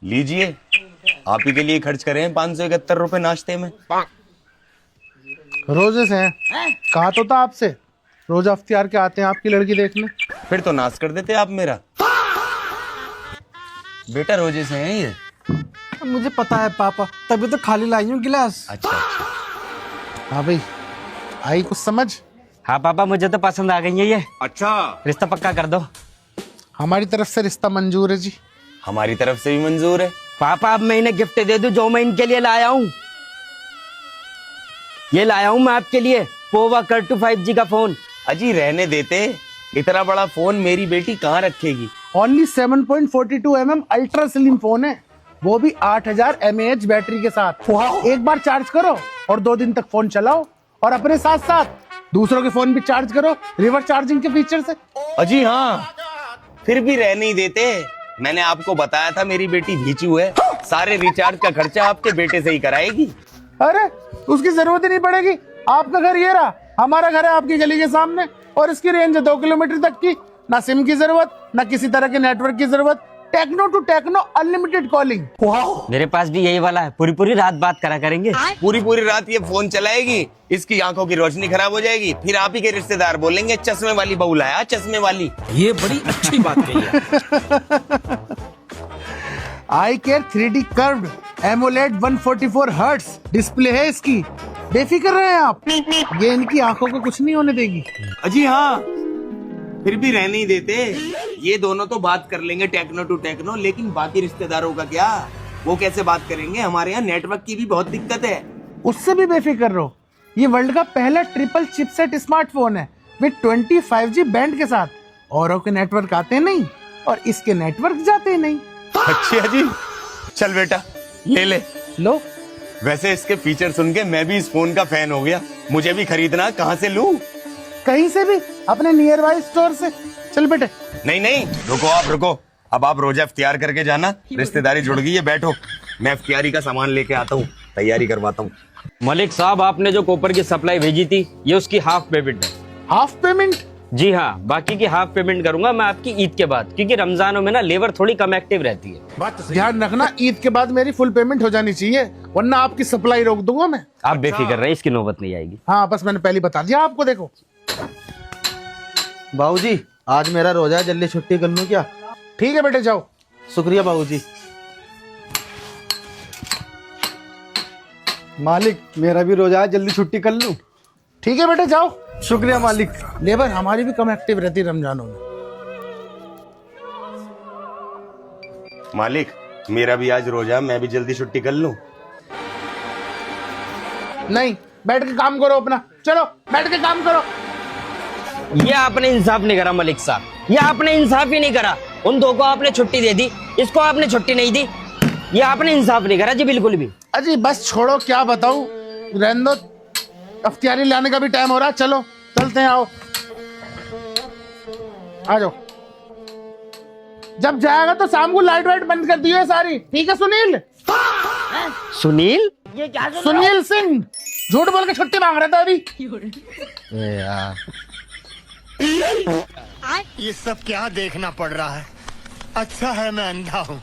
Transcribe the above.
लीजिए, आप ही के लिए खर्च करें 571 रुपए नाश्ते में। रोजे से हैं? कहा तो था आपसे रोज अख्तियार के आते हैं आपकी लड़की देखने। फिर तो नाश कर देते आप मेरा। बेटा रोजे से हैं ये? मुझे पता है पापा, तभी तो खाली लाई हूँ गिलास। अच्छा अच्छा। हाँ भाई, आई कुछ समझ? हाँ पापा, मुझे तो पसंद आ गई है ये। अच्छा, रिश्ता पक्का कर दो। हमारी तरफ से रिश्ता मंजूर है जी। हमारी तरफ से भी मंजूर है। पापा अब मैं इन्हें गिफ्ट दे दूं जो मैं इनके लिए लाया हूँ। ये लाया हूँ मैं आपके लिए पोवा कर्टू 5G का फोन। अजी रहने देते, इतना बड़ा फोन मेरी बेटी कहाँ रखेगी। Only 7.42 mm ultra slim phone है, वो भी 8000 mAh बैटरी के साथ। एक बार चार्ज करो और 2 दिन तक फोन चलाओ, और अपने साथ साथ दूसरों के फोन भी चार्ज करो रिवर्स चार्जिंग के फीचर से। अजी हाँ, फिर भी रह नहीं देते। मैंने आपको बताया था मेरी बेटी भीचू है, सारे रिचार्ज का खर्चा आपके बेटे से ही कराएगी। अरे उसकी जरूरत ही नहीं पड़ेगी, आपका घर ये रहा, हमारा घर है आपकी गली के सामने, और इसकी रेंज है 2 किलोमीटर तक की। ना सिम की जरूरत, ना किसी तरह के नेटवर्क की जरूरत, techno to techno unlimited calling. मेरे पास भी यही वाला है, पूरी पूरी रात बात करा करेंगे। पूरी पूरी रात ये फोन चलाएगी, इसकी आंखों की रोशनी खराब हो जाएगी, फिर आप ही के रिश्तेदार बोलेंगे चश्मे वाली बहू लाया, चश्मे वाली। ये बड़ी अच्छी बात कही है। Eye care 3D curved AMOLED 144 hertz display है इसकी, बेफिक्र रहे हैं आप, ये इनकी आंखों को कुछ नहीं होने देगी। अजी हाँ, फिर भी रह नहीं देते। ये दोनों तो बात कर लेंगे टेक्नो टू टेक्नो, लेकिन बाकी रिश्तेदारों का क्या, वो कैसे बात करेंगे? हमारे यहाँ नेटवर्क की भी बहुत दिक्कत है। उससे भी बेफिक्र रहो, ये वर्ल्ड का पहला ट्रिपल चिपसेट स्मार्टफोन है विद 25G बैंड के साथ। औरों के नेटवर्क आते नहीं और इसके नेटवर्क जाते नहीं। अच्छा जी, चल बेटा ले ले। लो, वैसे इसके फीचर सुन के मैं भी इस फोन का फैन हो गया, मुझे भी खरीदना। कहाँ से लूं? कहीं से भी, अपने नियर बाई स्टोर से। चल बेटे। नहीं नहीं, रुको आप रुको, अब आप रोजा इफ्तियार करके जाना, रिश्तेदारी जुड़ गई है। बैठो, मैं इफ्तियारी का सामान लेके आता हूँ, तैयारी करवाता हूँ। मलिक साहब, आपने जो कॉपर की सप्लाई भेजी थी ये उसकी हाफ पेमेंट है। Half payment? जी हाँ, बाकी की हाफ पेमेंट करूंगा मैं आपकी ईद के बाद, क्योंकि रमजानों में ना लेबर थोड़ी कम एक्टिव रहती है। ध्यान रखना, ईद के बाद मेरी फुल पेमेंट हो जानी चाहिए, वरना आपकी सप्लाई रोक दूंगा मैं। आप बेफिक्र रहे, इसकी नौबत नहीं आएगी। हाँ, बस मैंने पहले बता दिया आपको। देखो बाबूजी, आज मेरा रोजा है, जल्दी छुट्टी कर लूं क्या? ठीक है बेटे, जाओ। शुक्रिया बाबूजी। मालिक, मेरा भी रोजा है, जल्दी छुट्टी कर लूं? ठीक है बेटे, जाओ। शुक्रिया मालिक। लेबर हमारी भी कम एक्टिव रहती है रमजानों में। मालिक, मेरा भी आज रोजा, मैं भी जल्दी छुट्टी कर लूं? नहीं, बैठ के काम करो अपना, चलो बैठ के काम करो। ये आपने इंसाफ नहीं करा मलिक साहब, ये आपने इंसाफ ही नहीं करा। उन दो को आपने छुट्टी दे दी, इसको आपने छुट्टी नहीं दी, ये आपने इंसाफ नहीं करा जी, बिल्कुल भी। अजी बस छोड़ो, क्या बताऊं, रहने दो, अफ्तियारी लाने का भी टाइम हो रहा है। चलो चलते हैं, आओ आ जाओ। जब जाएगा तो शाम को लाइट वाइट बंद कर दियो सारी, ठीक है सुनील? सुनील? सुनील सिंह झूठ बोल के छुट्टी मांग रहा था अभी। ये सब क्या देखना पड़ रहा है? अच्छा है मैं अंधा हूँ।